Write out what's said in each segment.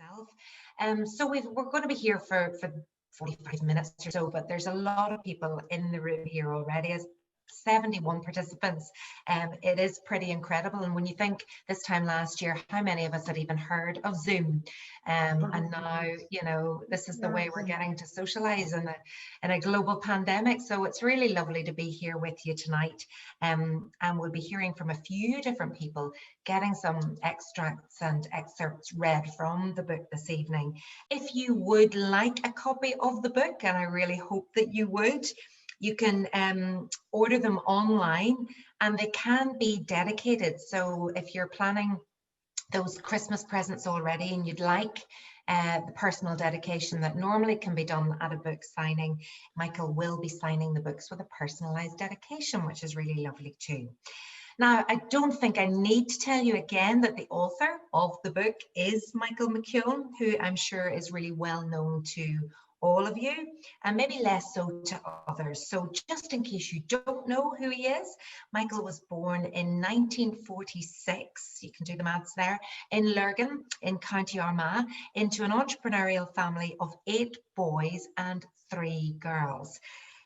myself. So we're going to be here for 45 minutes or so, but there's a lot of people in the room here already. As 71 participants. It is pretty incredible. And when you think this time last year, how many of us had even heard of Zoom? And now, you know, this is the way we're getting to socialize in a global pandemic. So it's really lovely to be here with you tonight. And we'll be hearing from a few different people, getting some extracts and excerpts read from the book this evening. If you would like a copy of the book, and I really hope that you would, you can order them online, and they can be dedicated. So if you're planning those Christmas presents already and you'd like the personal dedication that normally can be done at a book signing, Michael will be signing the books with a personalized dedication, which is really lovely too. Now, I don't think I need to tell you again that the author of the book is Michael McKeown, who I'm sure is really well known to all of you, and maybe less so to others. So just in case you don't know who he is, Michael was born in 1946, you can do the maths there, in Lurgan in County Armagh, into an entrepreneurial family of 8 boys and 3 girls.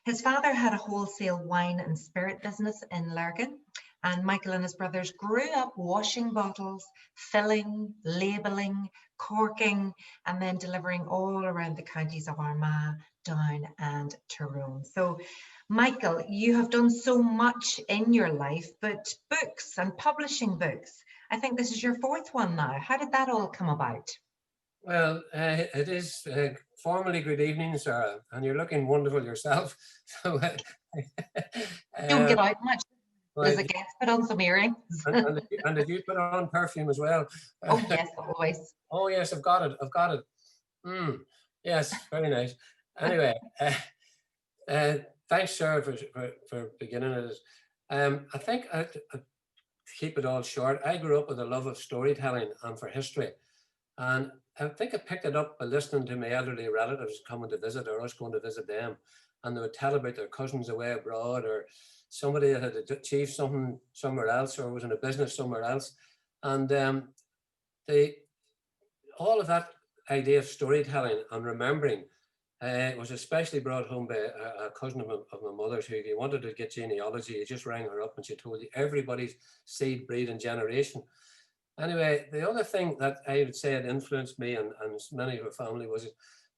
His father had a wholesale wine and spirit business in Lurgan, and Michael and his brothers grew up washing bottles, filling, labelling, corking, and then delivering all around the counties of Armagh, Down and Tyrone. So, Michael, you have done so much in your life, but books and publishing books, I think this is your 4th one now. How did that all come about? Well, it is formally good evening, Sarah, and you're looking wonderful yourself. So, don't get out much. As it gets, put on some earrings. and did you put on perfume as well? Oh yes, always. Oh yes, I've got it. Yes, very nice. Anyway, thanks, Sarah, for beginning it. I think I keep it all short. I grew up with a love of storytelling and for history, and I think I picked it up by listening to my elderly relatives coming to visit, or us going to visit them, and they would tell about their cousins away abroad, or somebody that had achieved something somewhere else, or was in a business somewhere else. And all of that idea of storytelling and remembering was especially brought home by a cousin of my mother's, who, if you wanted to get genealogy, you just rang her up and she told you everybody's seed, breed and generation. Anyway, the other thing that I would say had influenced me and many of her family was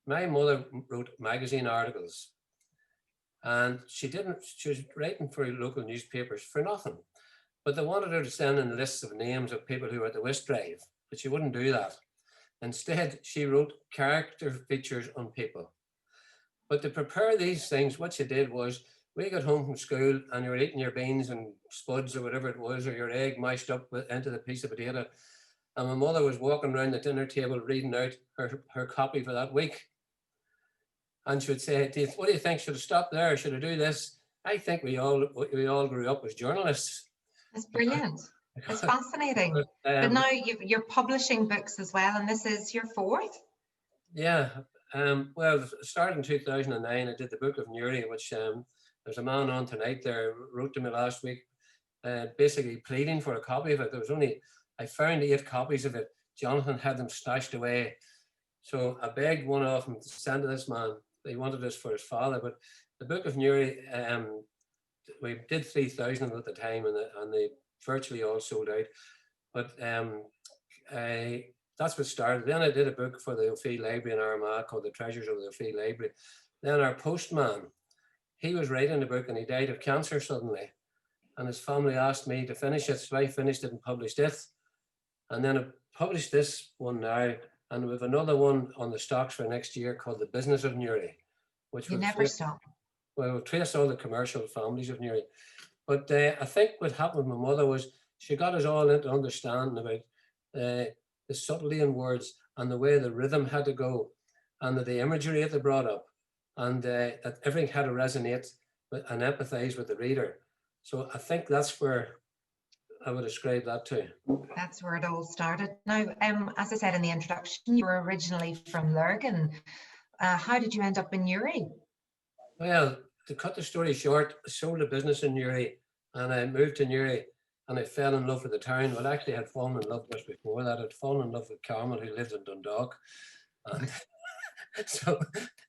my mother wrote magazine articles. And she was writing for local newspapers for nothing. But they wanted her to send in lists of names of people who were at the whist drive, but she wouldn't do that. Instead, she wrote character features on people. But to prepare these things, what she did was, we got home from school and you were eating your beans and spuds or whatever it was, or your egg mashed up into the piece of potato. And my mother was walking around the dinner table reading out her copy for that week. And she would say, what do you think? Should I stop there? Should I do this? I think we all grew up as journalists. That's brilliant. It's fascinating. But now you're publishing books as well, and this is your 4th? Yeah. Well, it started in 2009. I did the Book of Newry, which there's a man on tonight there wrote to me last week, basically pleading for a copy of it. I found 8 copies of it. Jonathan had them stashed away. So I begged one of them to send to this man. He wanted this for his father, but the Book of Newry, we did 3,000 at the time, and they virtually all sold out. But that's what started. Then I did a book for the O'Fee Library in Armagh called The Treasures of the O'Fee Library. Then our postman, he was writing a book and he died of cancer suddenly. And his family asked me to finish it, so I finished it and published it. And then I published this one now. And we have another one on the stocks for next year called The Business of Newry, which will never stop. Well, we'll trace all the commercial families of Newry. But I think what happened with my mother was she got us all into understanding about the subtlety in words and the way the rhythm had to go, and the imagery that they brought up, and that everything had to resonate and empathize with the reader. So I think that's where I would ascribe that to. That's where it all started. Now, as I said in the introduction, you were originally from Lurgan. How did you end up in Newry? Well, to cut the story short, I sold a business in Newry and I moved to Newry. and I fell in love with the town. Well, actually, I had fallen in love just before that. I'd fallen in love with Carmel, who lived in Dundalk. And so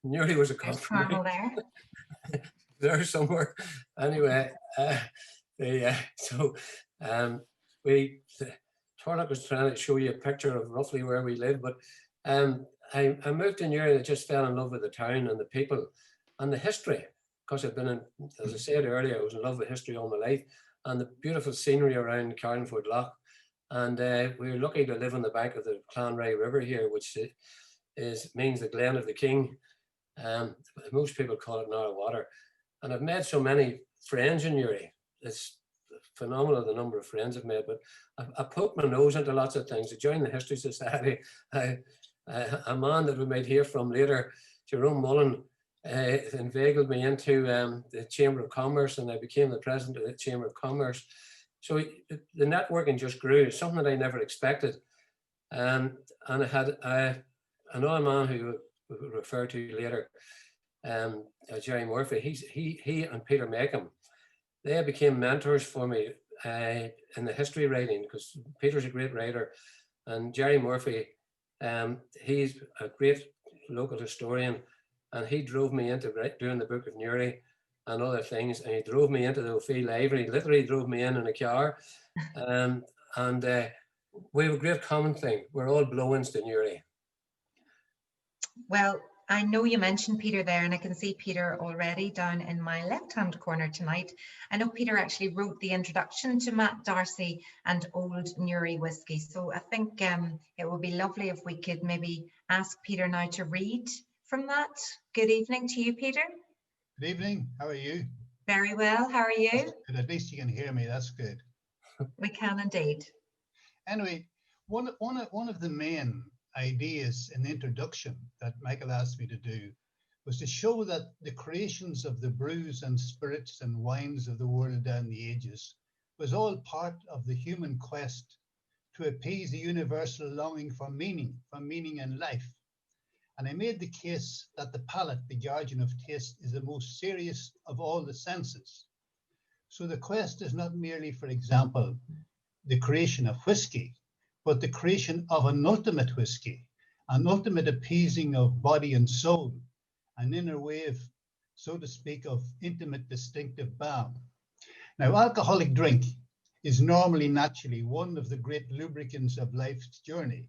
Newry was a compromise. Carmel there. There somewhere. Anyway, Tornock was trying to show you a picture of roughly where we live, but I moved to Newry and I just fell in love with the town and the people and the history, because I've been in, as I said earlier, I was in love with history all my life, and the beautiful scenery around Carnforth Lough. And we were lucky to live on the bank of the Clanray River here, which means the Glen of the King. Most people call it Narrow Water. And I've made so many friends in Newry. It's phenomenal, the number of friends I've made, but I poked my nose into lots of things. I joined the History Society. A man that we might hear from later, Jerome Mullen, inveigled me into the Chamber of Commerce, and I became the president of the Chamber of Commerce. So the networking just grew, something that I never expected. And I had another man who we'll refer to later, Jerry Murphy. He and Peter Mckeown, they became mentors for me in the history writing, because Peter's a great writer, and Jerry Murphy, he's a great local historian, and he drove me into doing the Book of Newry and other things, and he drove me into the O'Fee Library, literally drove me in a car, and we have a great common thing. We're all blow-ins to Newry. Well, I know you mentioned Peter there, and I can see Peter already down in my left-hand corner tonight. I know Peter actually wrote the introduction to Matt Darcy and Old Newry Whiskey. So I think it would be lovely if we could maybe ask Peter now to read from that. Good evening to you, Peter. Good evening. How are you? Very well. How are you? At least you can hear me. That's good. We can indeed. Anyway, one of the main ideas in the introduction that Michael asked me to do was to show that the creations of the brews and spirits and wines of the world down the ages was all part of the human quest to appease the universal longing for meaning in life. And I made the case that the palate, the guardian of taste, is the most serious of all the senses. So the quest is not merely, for example, the creation of whiskey, but the creation of an ultimate whiskey, an ultimate appeasing of body and soul, an inner wave, so to speak, of intimate distinctive balm. Now, alcoholic drink is normally naturally one of the great lubricants of life's journey.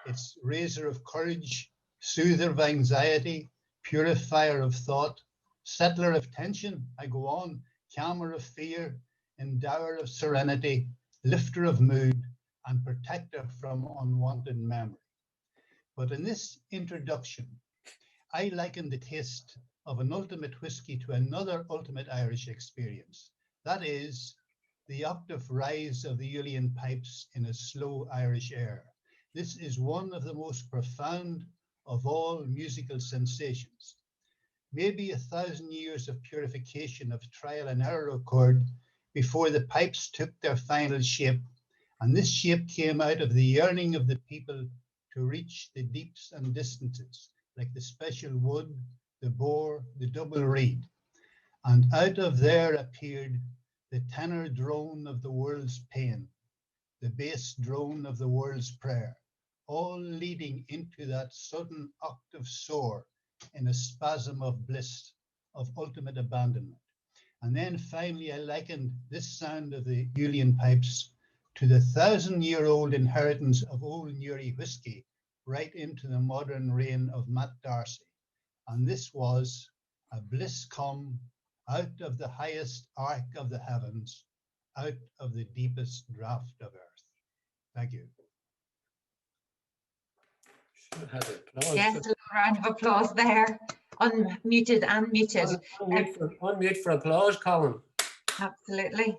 It's raiser of courage, soother of anxiety, purifier of thought, settler of tension, I go on, calmer of fear, endower of serenity, lifter of mood, and protector from unwanted memory. But in this introduction, I liken the taste of an ultimate whiskey to another ultimate Irish experience. That is the octave rise of the Julian pipes in a slow Irish air. This is one of the most profound of all musical sensations. Maybe 1,000 years of purification of trial and error occurred before the pipes took their final shape, and this shape came out of the yearning of the people to reach the deeps and distances, like the special wood, the bore, the double reed. And out of there appeared the tenor drone of the world's pain, the bass drone of the world's prayer, all leading into that sudden octave soar in a spasm of bliss, of ultimate abandonment. And then finally, I likened this sound of the Julian pipes to the 1,000-year-old inheritance of Old Newry whiskey right into the modern reign of Matt Darcy. And this was a bliss come out of the highest arc of the heavens, out of the deepest draught of earth. Thank you. Yes, a little round of applause there. Unmuted and muted. Unmute for applause, Colin. Absolutely.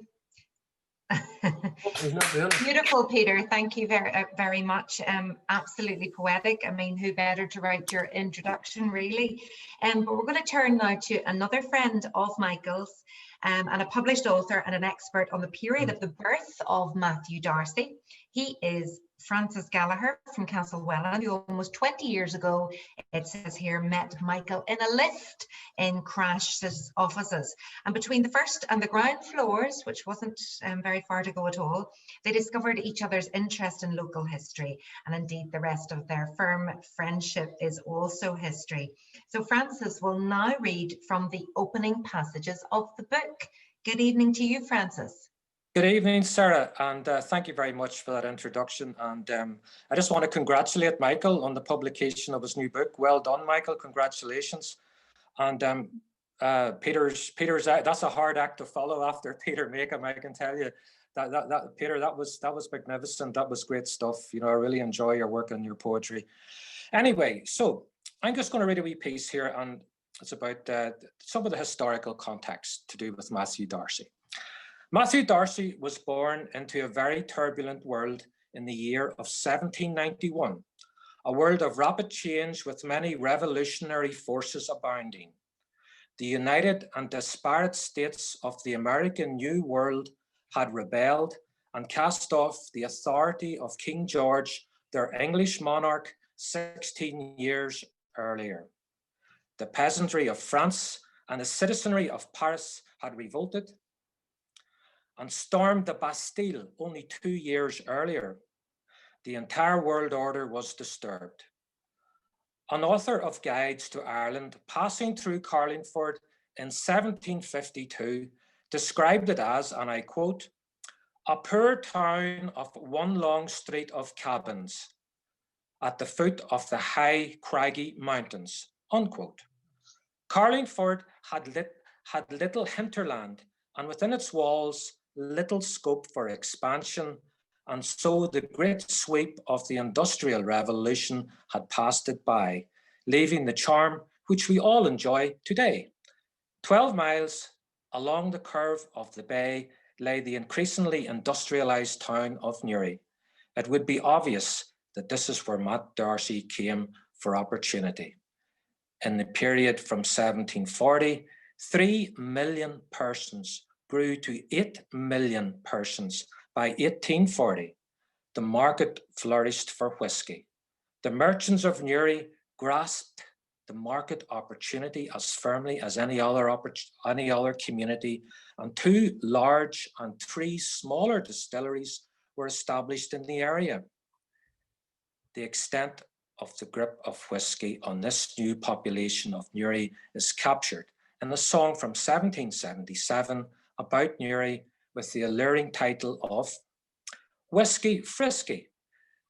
Beautiful, Peter. Thank you very much. Absolutely poetic. I mean, who better to write your introduction, really? But we're going to turn now to another friend of Michael's, and a published author and an expert on the period of the birth of Matthew Darcy. He is Francis Gallagher from Castlewellan, who almost 20 years ago, it says here, met Michael in a lift in Crash's offices. And between the first and the ground floors, which wasn't very far to go at all, they discovered each other's interest in local history. And indeed, the rest of their firm friendship is also history. So Francis will now read from the opening passages of the book. Good evening to you, Francis. Good evening, Sarah, and thank you very much for that introduction. And I just want to congratulate Michael on the publication of his new book. Well done, Michael. Congratulations. And Peter's that's a hard act to follow after Peter Makeham. I can tell you that Peter, that was magnificent. That was great stuff. You know, I really enjoy your work and your poetry. Anyway, so I'm just going to read a wee piece here, and it's about some of the historical context to do with Matthew Darcy. Matthew Darcy was born into a very turbulent world in the year of 1791, a world of rapid change with many revolutionary forces abounding. The united and disparate states of the American New World had rebelled and cast off the authority of King George, their English monarch, 16 years earlier. The peasantry of France and the citizenry of Paris had revolted and stormed the Bastille only 2 years earlier. The entire world order was disturbed. An author of guides to Ireland passing through Carlingford in 1752 described it as, and I quote, a poor town of one long street of cabins at the foot of the high craggy mountains, unquote. Carlingford had little hinterland, and within its walls, little scope for expansion, and so the great sweep of the Industrial Revolution had passed it by, leaving the charm which we all enjoy today. 12 miles along the curve of the bay lay the increasingly industrialized town of Newry. It would be obvious that this is where Matt Darcy came for opportunity. In the period from 1740, 3 million persons grew to 8 million persons by 1840. The market flourished for whiskey. The merchants of Newry grasped the market opportunity as firmly as any other community, and 2 large and 3 smaller distilleries were established in the area. The extent of the grip of whiskey on this new population of Newry is captured in a song from 1777 about Newry with the alluring title of Whiskey Frisky.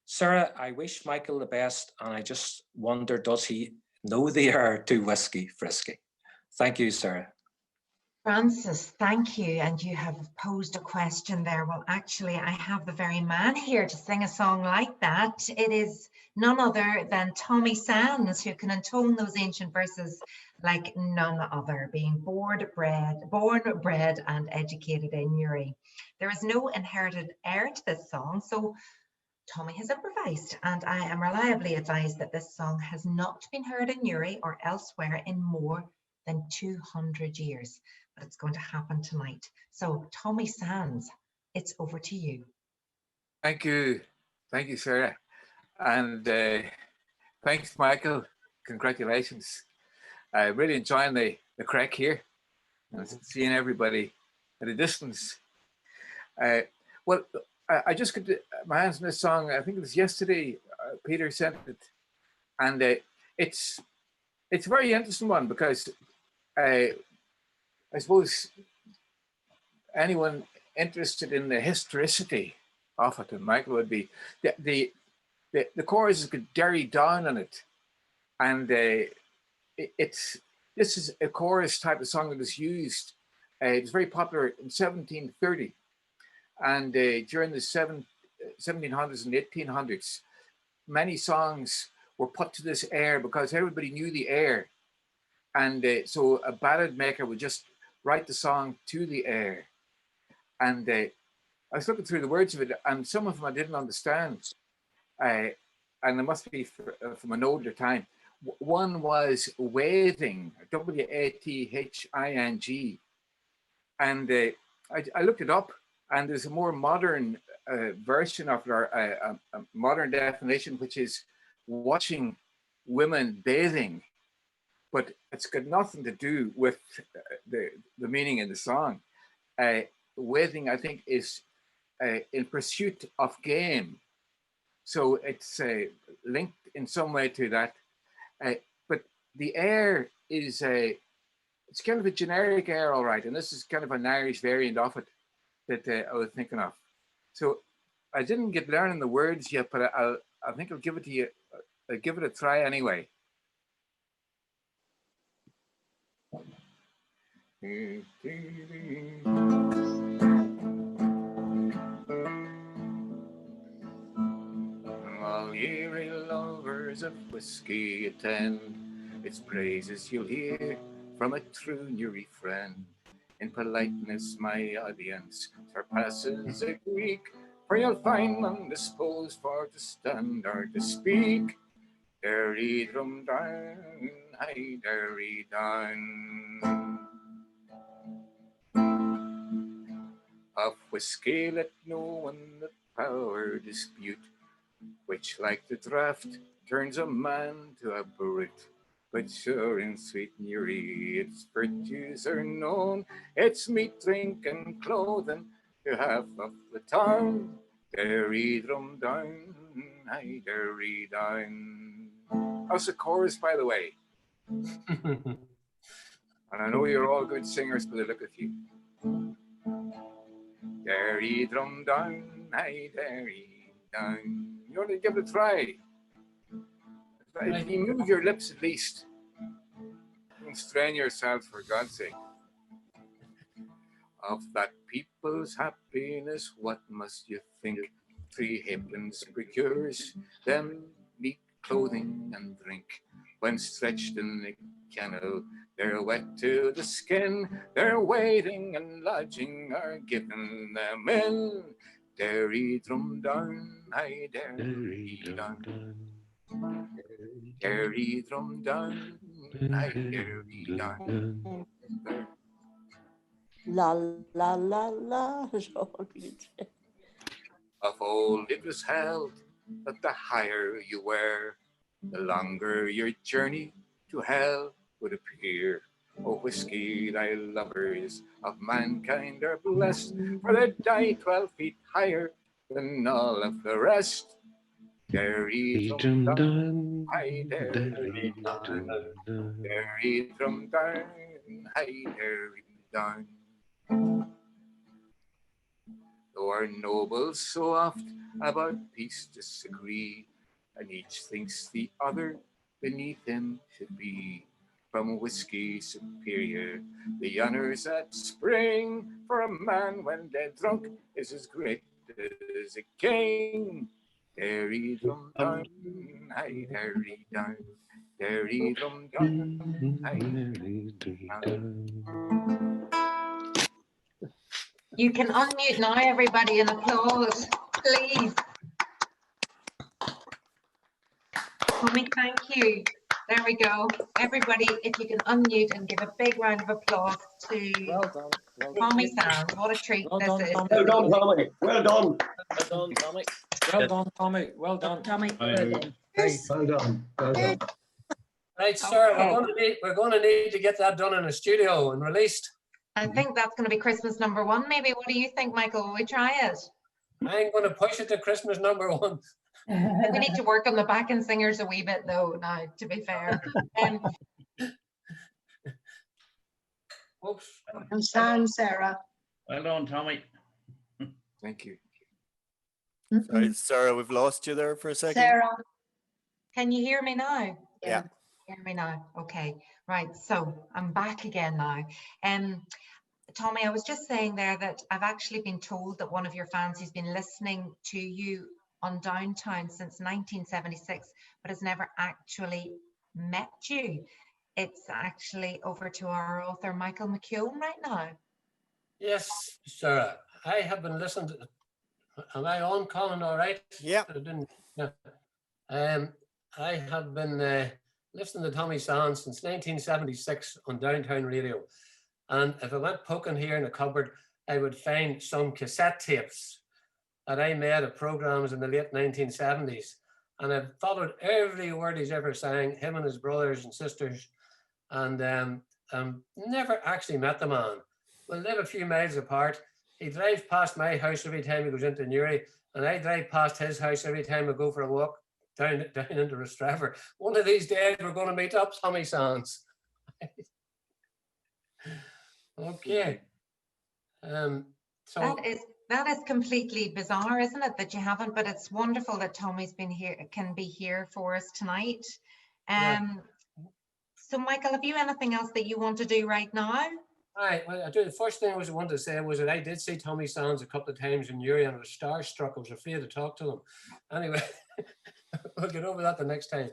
Sarah, I wish Michael the best, and I just wonder, does he know the air to Whiskey Frisky? Thank you, Sarah. Francis, thank you. And you have posed a question there. Well, actually, I have the very man here to sing a song like that. It is none other than Tommy Sands, who can intone those ancient verses like none other, being born, bred, and educated in Newry. There is no inherited heir to this song, so Tommy has improvised, and I am reliably advised that this song has not been heard in Newry or elsewhere in more than 200 years. But it's going to happen tonight. So Tommy Sands, it's over to you. Thank you, Sarah, and thanks, Michael. Congratulations. I'm really enjoying the crack here, and seeing everybody at a distance. Well, I just got my hands on this song. I think it was yesterday. Peter sent it, and it's a very interesting one because I suppose anyone interested in the historicity of it, and Michael would be, the chorus has got Derry down on it, and this is a chorus type of song that is used. It was very popular in 1730, and during the 1700s and 1800s, many songs were put to this air because everybody knew the air, and so a ballad maker would just write the song to the air. And I was looking through the words of it, and some of them I didn't understand, and it must be from an older time. One was wathing, W-A-T-H-I-N-G, and I looked it up, And there's a more modern version of it, or a modern definition, which is watching women bathing, but it's got nothing to do with the meaning in the song. Bathing, I think, is in pursuit of game. So it's linked in some way to that. But the air is it's kind of a generic air, all right. And this is kind of an Irish variant of it that I was thinking of. So I didn't get learning the words yet, but I think I'll give it to you. I'll give it a try anyway. All yeary lovers of whiskey attend, its praises you'll hear from a true Newry friend. In politeness my audience surpasses a Greek, for you'll find none disposed for to stand or to speak. Derry drum down, hi derry down. Of whiskey let no one the power dispute, which like the draught turns a man to a brute. But sure in sweet Newry its virtues are known, it's meat, drink and clothing to half of the town. Derry drum down, hi derry down. How's the chorus, by the way? And I know you're all good singers by the look of you. Derry drum down, hi derry down. You want to give it a try? If you move your lips at least. Don't strain yourself, for God's sake. Of that people's happiness, what must you think? 3 halfpence procures them meat, clothing and drink. When stretched in the kennel, they're wet to the skin. Their waiting and lodging are given them in. Derry drum down, hi derry down. Derry drum down, hi derry down. La la la la. Of old it was held that the higher you were, the longer your journey to hell would appear. O whiskey, thy lovers of mankind are blessed, for they die 12 feet higher than all of the rest. Derry drum down, hi derry down. Derry drum down, hi derry down. Though our nobles so oft about peace disagree, and each thinks the other beneath him should be, from whiskey superior the honours that spring, for a man when dead drunk is as great as a king. Derry drum down, hi derry down. Derry drum down, hi derry down. You can unmute now, everybody, and applaud, please. Tommy, thank you. There we go. Everybody, if you can unmute and give a big round of applause to Tommy Sands. What a treat this is. Well done, Tommy. Well done. Well done, Tommy. Well done, Tommy. Well done, Tommy. Well done. Well done. Right, sir, Okay. we're going to need to get that done in a studio and released. I think that's going to be Christmas #1. Maybe. What do you think, Michael? Will we try it? I'm going to push it to Christmas #1. We need to work on the backing singers a wee bit, though, now, to be fair. Oops. And stand, Sarah. Well done, Tommy. Thank you. Sorry, Sarah, we've lost you there for a second. Sarah. Can you hear me now? Yeah. Hear me now? Okay, right. So I'm back again now. Tommy, I was just saying there that I've actually been told that one of your fans who's been listening to you on Downtown since 1976, but has never actually met you. It's actually over to our author, Michael McKeown, right now. Yes, Sarah. I have been listening to. Am I on, Colin? All right? Yeah. I have been listening to Tommy Sands since 1976 on Downtown Radio. And if I went poking here in the cupboard, I would find some cassette tapes that I made of programs in the late 1970s. And I've followed every word he's ever sang, him and his brothers and sisters, and never actually met the man. We live a few miles apart. He drives past my house every time he goes into Newry, and I drive past his house every time I go for a walk down into Rostraver. One of these days we're going to meet up, Tommy Sands. Okay. So that is completely bizarre, isn't it, that you haven't? But it's wonderful that Tommy's been here, can be here for us tonight. So, Michael, have you anything else that you want to do right now? Right. Well, I do. The first thing I wanted to say was that I did see Tommy Sands a couple of times in Newry, and I was starstruck. I was afraid to talk to him. Anyway, we'll get over that the next time.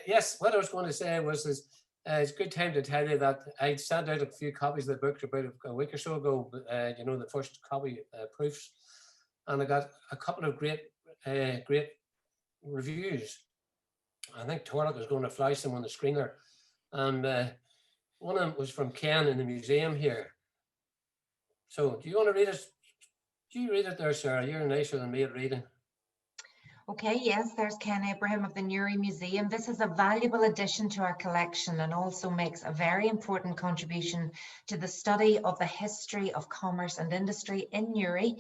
Yes, what I was going to say was it's a good time to tell you that I sent out a few copies of the book about a week or so ago, you know, the first copy proofs, and I got a couple of great reviews. I think Torlock is going to flash them on the screen there. And one of them was from Ken in the museum here. So do you want to read it? Do you read it there, Sarah? You're nicer than me at reading. Okay, yes, there's Ken Abraham of the Newry Museum. This is a valuable addition to our collection and also makes a very important contribution to the study of the history of commerce and industry in Newry.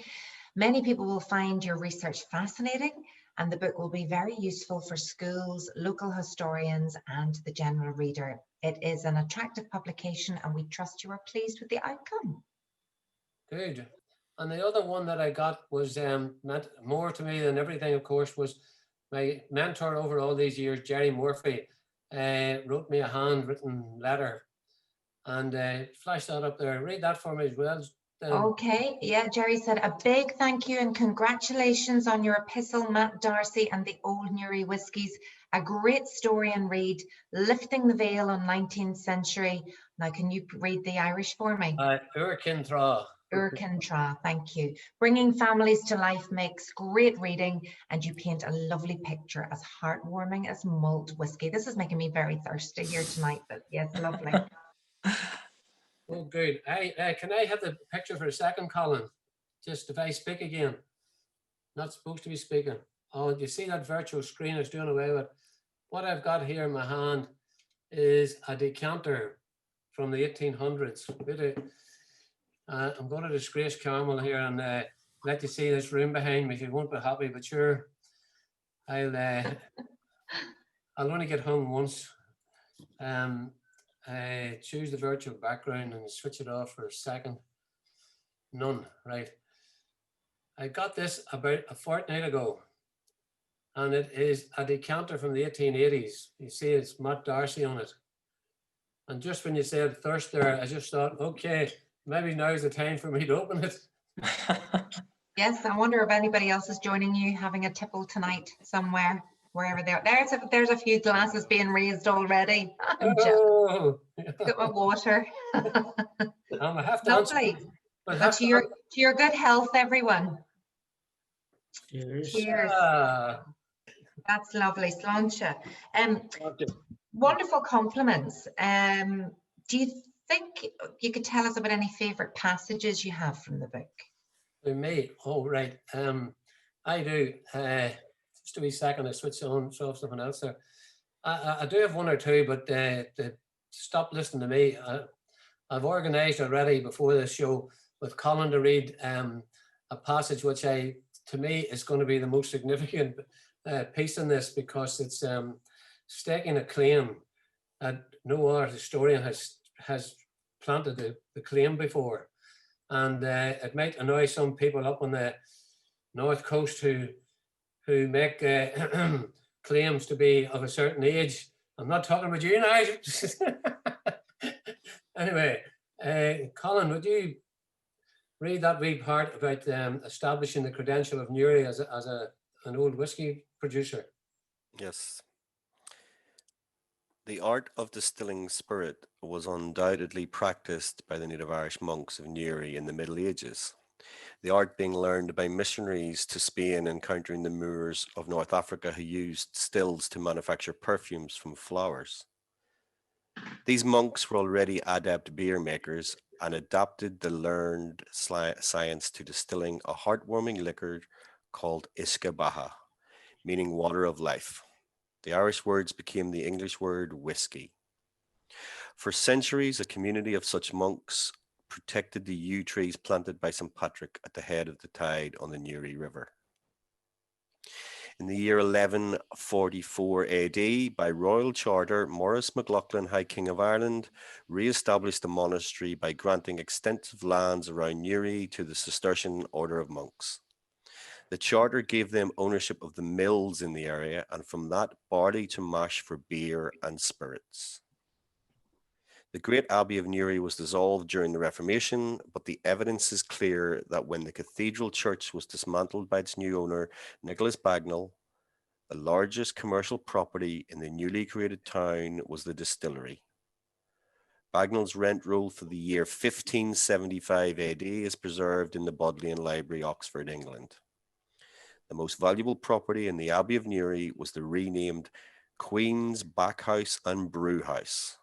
Many people will find your research fascinating, and the book will be very useful for schools, local historians, and the general reader. It is an attractive publication, and we trust you are pleased with the outcome. Good. And the other one that I got was meant more to me than everything, of course, was my mentor over all these years, Jerry Murphy, wrote me a handwritten letter, and flash that up there. Read that for me as well. Okay, yeah, Jerry said, a big thank you and congratulations on your epistle, Matt Darcy and the Old Newry Whiskies. A great story and read, lifting the veil on 19th century. Now, can you read the Irish for me? Urkin Tra. Urkin Tra, thank you. Bringing families to life makes great reading, and you paint a lovely picture as heartwarming as mulled whiskey. This is making me very thirsty here tonight, but yes, lovely. Oh, good. Can I have the picture for a second, Colin? Just if I speak again. Not supposed to be speaking. Oh, you see that virtual screen is doing away with. What I've got here in my hand is a decanter from the 1800s. I'm going to disgrace Carmel here and let you see this room behind me. You won't be happy, but sure, I'll only get home once. Choose the virtual background and switch it off for a second. None, right. I got this about a fortnight ago, and it is a decanter from the 1880s. You see it's Matt Darcy on it. And just when you said thirst there, I just thought, okay, maybe now's the time for me to open it. Yes, I wonder if anybody else is joining you having a tipple tonight somewhere. Wherever they are. There's a few glasses being raised already. Oh. Got my water. I have to Lovely. To your good health, everyone. Cheers. Cheers. That's lovely, Sláinte. Wonderful compliments. Do you think you could tell us about any favourite passages you have from the book? For me, oh right. I do. Just a wee second, I switch on off something else there. I do have one or two, but stop listening to me. I've organised already before this show with Colin to read a passage which to me is going to be the most significant piece in this, because it's staking a claim that no other historian has planted the claim before. And it might annoy some people up on the north coast who make claims to be of a certain age. I'm not talking about you now. Anyway, Colin, would you read that wee part about establishing the credential of Newry as an old whiskey producer? Yes. The art of distilling spirit was undoubtedly practiced by the native Irish monks of Newry in the Middle Ages. The art being learned by missionaries to Spain encountering the Moors of North Africa who used stills to manufacture perfumes from flowers. These monks were already adept beer makers and adapted the learned science to distilling a heartwarming liquor called Iscabaha, meaning water of life. The Irish words became the English word whiskey. For centuries, a community of such monks protected the yew trees planted by St. Patrick at the head of the tide on the Newry River. In the year 1144 AD, by royal charter, Maurice McLauchlan, High King of Ireland, re-established the monastery by granting extensive lands around Newry to the Cistercian order of monks. The charter gave them ownership of the mills in the area, and from that, barley to mash for beer and spirits. The great Abbey of Newry was dissolved during the Reformation, but the evidence is clear that when the cathedral church was dismantled by its new owner, Nicholas Bagnall, the largest commercial property in the newly created town was the distillery. Bagnall's rent roll for the year 1575 AD is preserved in the Bodleian Library, Oxford, England. The most valuable property in the Abbey of Newry was the renamed Queen's Backhouse and Brewhouse.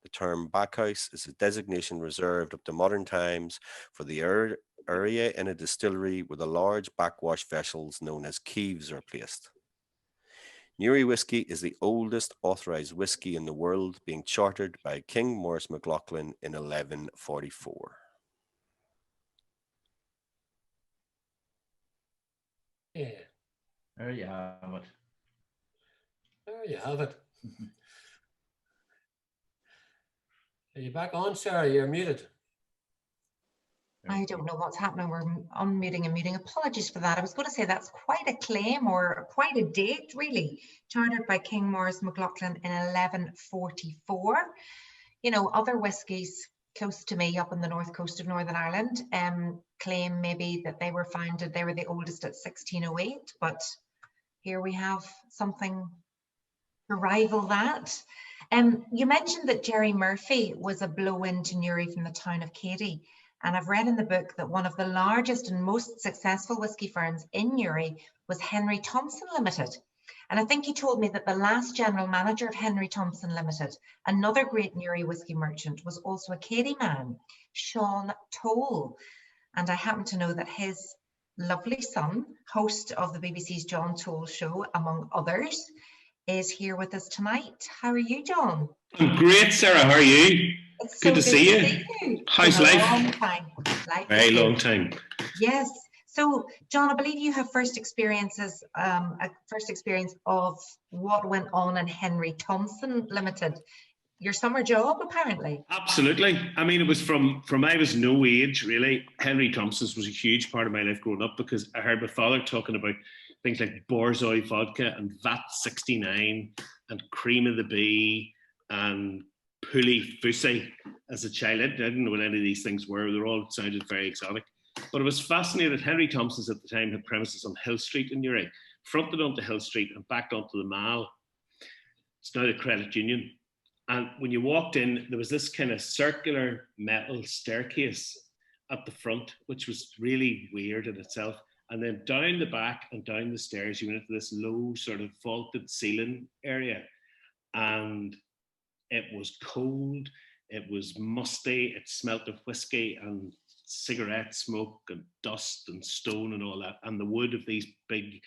The term backhouse is a designation reserved up to modern times for the area in a distillery where the large backwash vessels known as keeves are placed. Newry whiskey is the oldest authorised whiskey in the world, being chartered by King Maurice McLauchlan in 1144. Yeah, There you have it. there you have it. Are you back on, Sarah? You're muted. I don't know what's happening. We're unmuting and muting. Apologies for that. I was going to say that's quite a claim, or quite a date, really. Chartered by King Maurice McLauchlan in 1144. You know, other whiskies close to me up on the north coast of Northern Ireland claim maybe that they were founded, they were the oldest at 1608, but here we have something to rival that. You mentioned that Jerry Murphy was a blow-in to Newry from the town of Cady. And I've read in the book that one of the largest and most successful whiskey firms in Newry was Henry Thompson Limited. And I think he told me that the last general manager of Henry Thompson Limited, another great Newry whiskey merchant, was also a Cady man, Sean Toll. And I happen to know that his lovely son, host of the BBC's John Toll Show, among others, is here with us tonight. How are you, John? I'm great, Sarah. How are you? It's good so to see you. How's life? Long time. Life Very is long good. time. Yes. So, John, I believe you have first experience of what went on in Henry Thompson Limited. Your summer job, apparently. Absolutely. I mean, it was from I was no age, really. Henry Thompson's was a huge part of my life growing up, because I heard my father talking about things like Borzoi vodka and VAT 69 and Cream of the Bee and Pulley Fussy as a child. I didn't know what any of these things were. They all sounded very exotic. But I was fascinated that Henry Thompson's at the time had premises on Hill Street in Newry, fronted onto Hill Street and backed onto the Mall. It's now the Credit Union. And when you walked in, there was this kind of circular metal staircase at the front, which was really weird in itself. And then down the back and down the stairs, you went into this low sort of vaulted ceiling area. And it was cold, it was musty, it smelt of whiskey and cigarette smoke and dust and stone and all that. And the wood of these big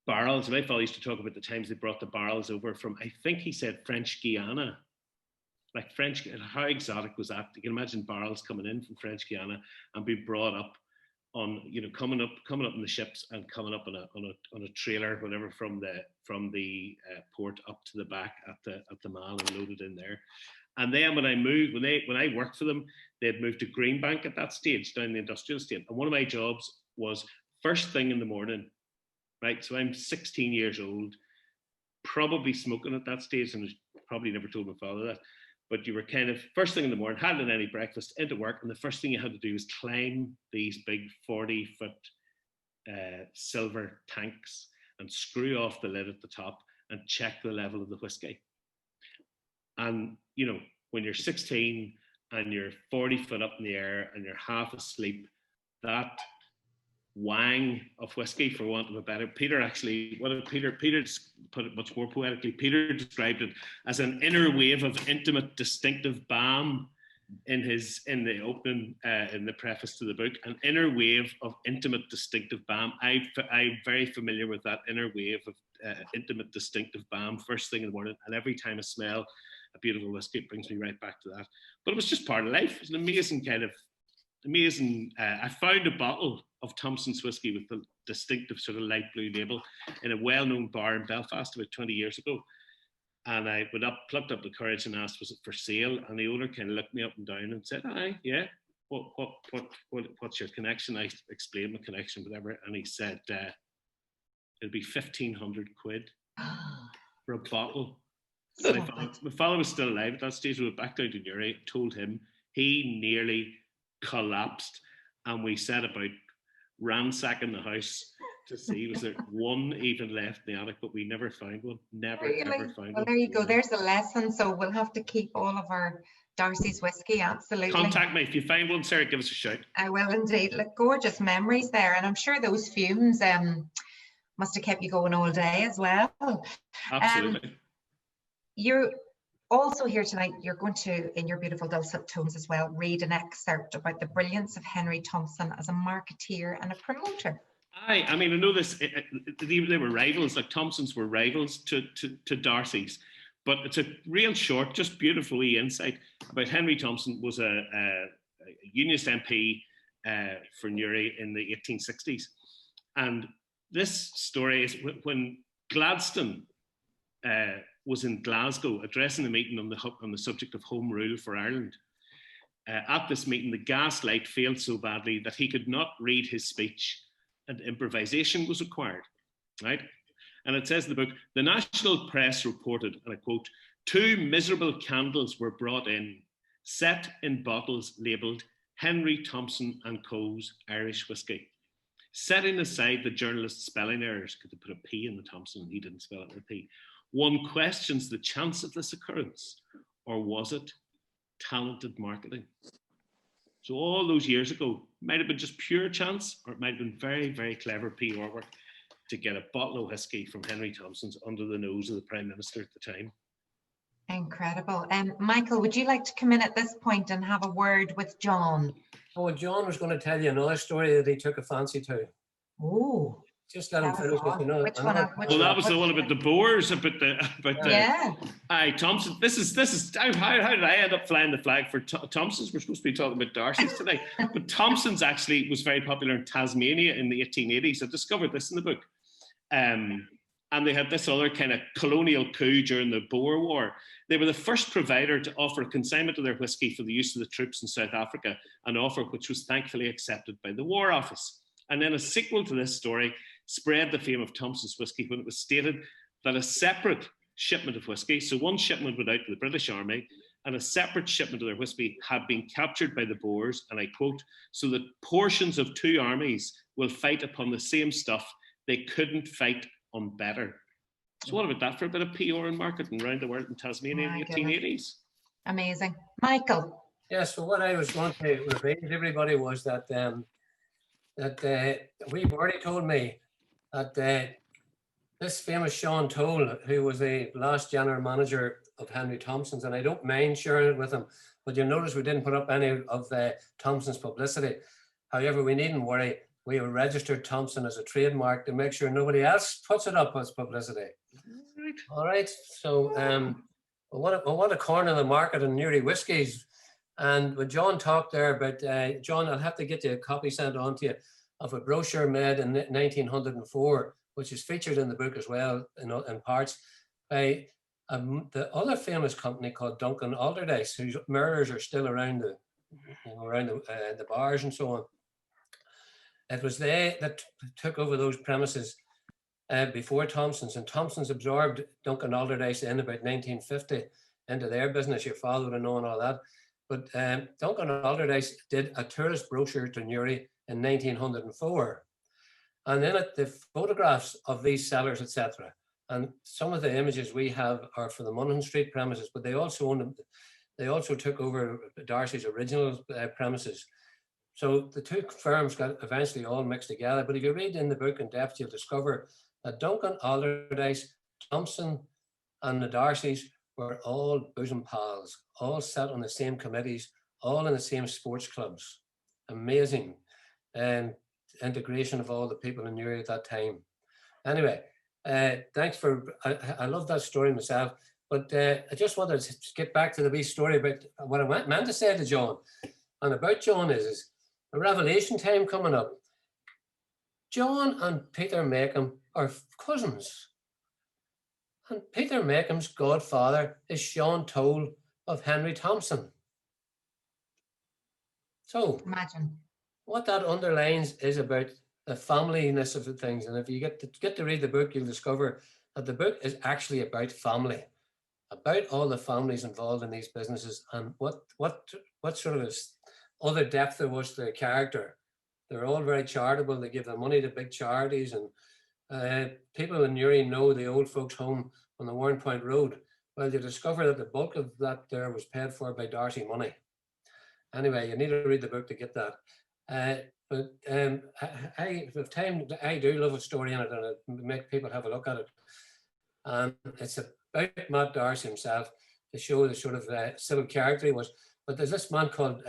barrels. My father used to talk about the times they brought the barrels over from, I think he said, French Guiana. Like French, how exotic was that? You can imagine barrels coming in from French Guiana and being brought up on, you know, coming up in the ships and coming up on a trailer, whatever, from the port up to the back at the Mall and loaded in there. And then when I worked for them, they had moved to Greenbank at that stage, down the industrial estate. And one of my jobs was first thing in the morning, right? So I'm 16 years old, probably smoking at that stage, and probably never told my father that. But you were kind of first thing in the morning, hadn't had any breakfast, into work, and the first thing you had to do was climb these big 40-foot silver tanks and screw off the lid at the top and check the level of the whiskey. And, you know, when you're 16 and you're 40 foot up in the air and you're half asleep, that wang of whiskey, for want of a better, Peter put it much more poetically. Peter described it as an inner wave of intimate, distinctive balm in the opening, in the preface to the book, an inner wave of intimate, distinctive balm. I'm very familiar with that inner wave of intimate, distinctive balm first thing in the morning, and every time I smell a beautiful whiskey, it brings me right back to that. But it was just part of life. It's an amazing I found a bottle of Thompson's whiskey with the distinctive sort of light blue label in a well-known bar in Belfast about 20 years ago. And I plucked up the courage and asked, was it for sale? And the owner kind of looked me up and down and said, aye, yeah. What's your connection? I explained my connection, whatever. And he said, it'll be 1,500 quid for a bottle. And my father was still alive at that stage. We went back down to Newry, told him. He nearly collapsed, and we set about ransacking the house to see was there one even left in the attic, but we never found one. Never found one. Well, there you go. There's a lesson. So we'll have to keep all of our Darcy's whiskey. Absolutely. Contact me if you find one, Sarah. Give us a shout. I will indeed. Look, gorgeous memories there, and I'm sure those fumes must have kept you going all day as well. Absolutely. You're also here tonight. You're going to, in your beautiful dulcet tones as well, read an excerpt about the brilliance of Henry Thompson as a marketeer and a promoter. I mean, I know this. They were rivals. Like Thompsons were rivals to Darcy's, but it's a real short, just beautiful wee insight about Henry Thompson. Was a Unionist MP for Newry in the 1860s, and this story is when Gladstone was in Glasgow addressing the meeting on the subject of Home Rule for Ireland. At this meeting, the gas light failed so badly that he could not read his speech, and improvisation was required, right? And it says in the book, the national press reported, and I quote, 2 miserable candles were brought in, set in bottles labelled Henry Thompson and Co.'s Irish Whiskey. Setting aside the journalist's spelling errors, because they put a P in the Thompson and he didn't spell it with a P, one questions the chance of this occurrence, or was it talented marketing? So all those years ago, it might have been just pure chance, or it might have been very, very clever PR work to get a bottle of whiskey from Henry Thompson's under the nose of the Prime Minister at the time. Incredible. Michael, would you like to come in at this point and have a word with John? Oh, John was going to tell you another story that he took a fancy to. Oh. Just let him finish with another. Which one? Well, that was the one about the Boers, about the. Yeah. Aye, Thompson. This is how did I end up flying the flag for Thompson's? We're supposed to be talking about Darcy's today, but Thompson's actually was very popular in Tasmania in the 1880s. I discovered this in the book, and they had this other kind of colonial coup during the Boer War. They were the first provider to offer a consignment of their whiskey for the use of the troops in South Africa, an offer which was thankfully accepted by the War Office. And then a sequel to this story spread the fame of Thompson's whiskey when it was stated that a separate shipment of whiskey, so one shipment went out to the British Army, and a separate shipment of their whiskey had been captured by the Boers, and I quote, so that portions of 2 armies will fight upon the same stuff, they couldn't fight on better. So what about that for a bit of PR and marketing around the world in Tasmania in the 1880s? Amazing. Michael. Yes, so what I was going to remind everybody was that we've already told me that this famous Sean Toll, who was the last general manager of Henry Thompson's, and I don't mind sharing it with him, but you'll notice we didn't put up any of the Thompson's publicity. However, we needn't worry. We have registered Thompson as a trademark to make sure nobody else puts it up as publicity. Right. All right. So I want to corner the market in Newry Whiskies. And when John talked there about, John, I'll have to get you a copy sent on to you of a brochure made in 1904, which is featured in the book as well in parts, by the other famous company called Duncan Alderdice, whose mirrors are still around the bars and so on. It was they that took over those premises before Thompson's, and Thompson's absorbed Duncan Alderdice in about 1950 into their business. Your father would have known all that. But Duncan Alderdice did a tourist brochure to Newry in 1904. And in it, the photographs of these cellars, etc. And some of the images we have are for the Monaghan Street premises, but they also owned them. They also took over Darcy's original premises. So the 2 firms got eventually all mixed together. But if you read in the book in depth, you'll discover that Duncan Alderdice, Thompson, and the Darcys were all bosom pals, all sat on the same committees, all in the same sports clubs. Amazing integration of all the people in Newry at that time. Anyway, thanks for, I love that story myself, but I just wanted to get back to the wee story about what I meant to say to John. And about John is a revelation time coming up. John and Peter Mckeown are cousins. And Peter Mckeown's godfather is Sean Toll of Henry Thompson. So Imagine what that underlines is about the familyness of the things. And if you get to read the book, you'll discover that the book is actually about family, about all the families involved in these businesses, and what sort of other depth there was to their character. They're all very charitable. They give their money to big charities, and people in Newry know the old folks' home on the Warren Point Road. Well, you discover that the bulk of that there was paid for by Darcy money. Anyway, you need to read the book to get that. But with time, I do love a story in it, and it make people have a look at it. And it's about Matt Darcy himself to show the sort of civil character he was. But there's this man called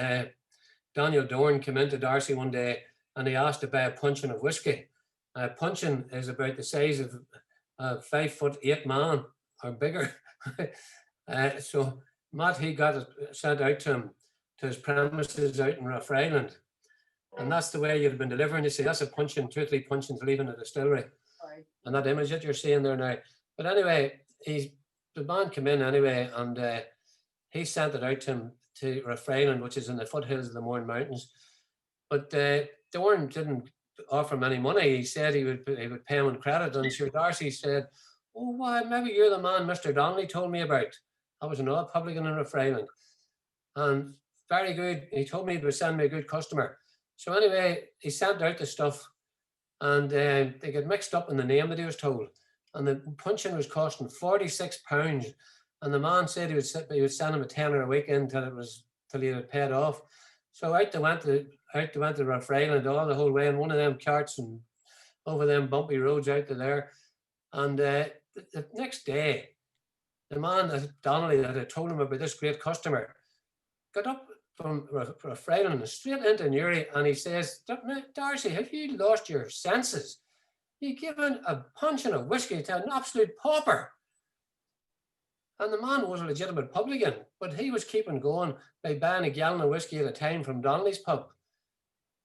Daniel Dorn came into Darcy one day, and he asked to buy a puncheon of whiskey. A puncheon is about the size of a 5'8" man or bigger. So Matt, he got it sent out to him to his premises out in Rough Island. And that's the way you'd have been delivering. You see, that's a puncheon, 2 or 3 puncheons leaving the distillery. Right. And that image that you're seeing there now. But anyway, the man came in anyway, and he sent it out to him to Rough Island, which is in the foothills of the Mourne Mountains. But Dorn didn't offer him any money. He said he would pay him on credit. And Sir Darcy said, "Oh, why, maybe you're the man Mr. Donnelly told me about. I was an oil publican in Rough Island. And very good. He told me he would send me a good customer." So anyway, he sent out the stuff, and they got mixed up in the name that he was told. And the puncheon was costing £46, and the man said he would send him a tenner a week until he had paid off. So out they went to Rough Island all the whole way in one of them carts and over them bumpy roads out to there. And the next day, the man Donnelly that had told him about this great customer got up from Rough Island and straight into Newry, and he says, "Darcy, have you lost your senses? You've given a puncheon of whiskey to an absolute pauper." And the man was a legitimate publican, but he was keeping going by buying a gallon of whiskey at a time from Donnelly's pub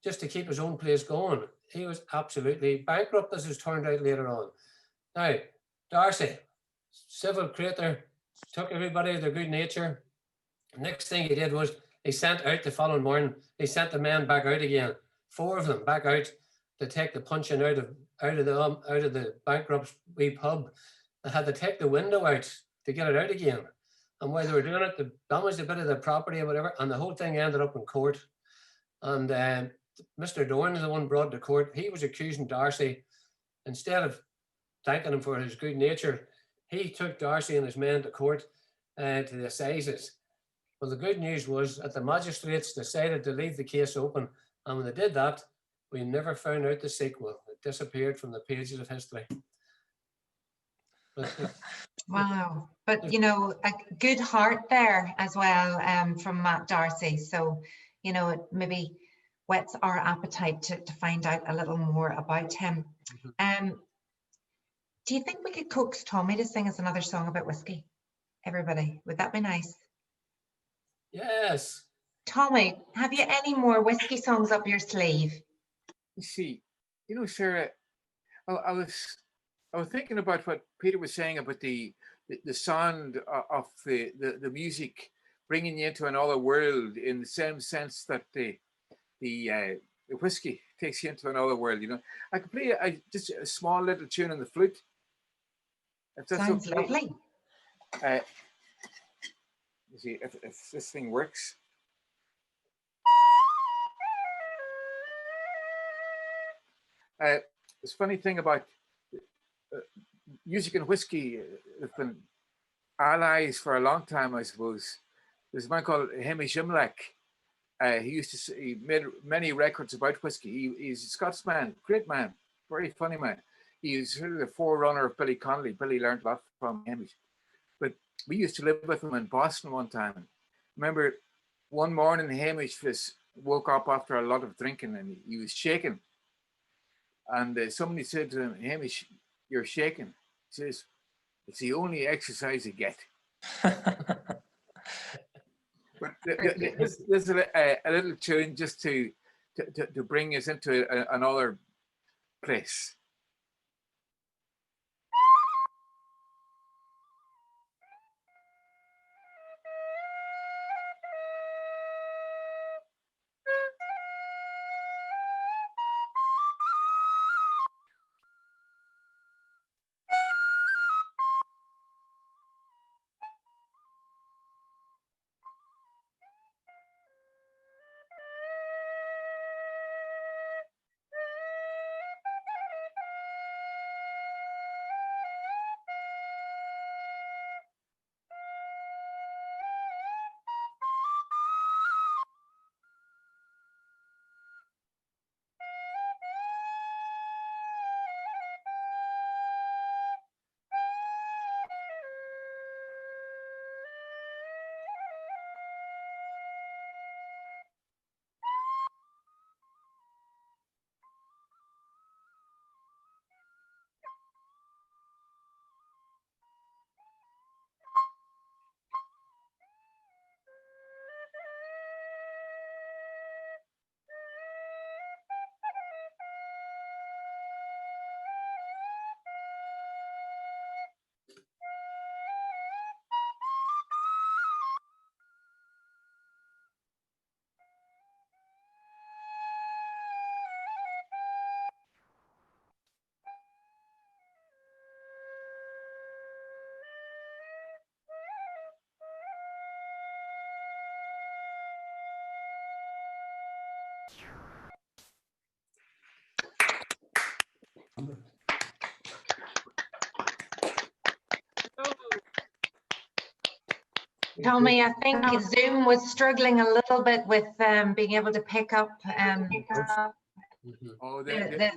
just to keep his own place going. He was absolutely bankrupt, as has turned out later on. Now, Darcy, civil creator, took everybody to their good nature. Next thing he did was he sent out the following morning, he sent the men back out again, 4 of them back out to take the puncheon out of the bankrupt wee pub. They had to take the window out to get it out again. And while they were doing it, they damaged a bit of the property or whatever, and the whole thing ended up in court. And Mr. Dorn is the one brought to court. He was accusing Darcy. Instead of thanking him for his good nature, he took Darcy and his men to court to the assizes. Well, the good news was that the magistrates decided to leave the case open, and when they did that, we never found out the sequel. It disappeared from the pages of history. Wow. But, you know, a good heart there as well from Matt Darcy. So, you know, it maybe whets our appetite to find out a little more about him. Do you think we could coax Tommy to sing us another song about whiskey? Everybody, would that be nice? Yes. Tommy, have you any more whiskey songs up your sleeve? You see, you know, Sarah, I was thinking about what Peter was saying about the sound of the music bringing you into another world, in the same sense that the whiskey takes you into another world. You know, I could play just a small little tune on the flute. If that's Sounds okay. lovely. You see if this thing works. This funny thing about music and whiskey have been allies for a long time, I suppose. There's a man called Hamish Imlach. He made many records about whiskey. He's a Scotsman, great man, very funny man. He's sort of the forerunner of Billy Connolly. Billy learned a lot from Hamish. But we used to live with him in Boston one time. Remember, one morning Hamish woke up after a lot of drinking and he was shaking. And somebody said to him, Hamish, you're shaking. He says, it's the only exercise I get. But there's a little tune just to bring us into another place. Tommy, I think Zoom was struggling a little bit with being able to pick up the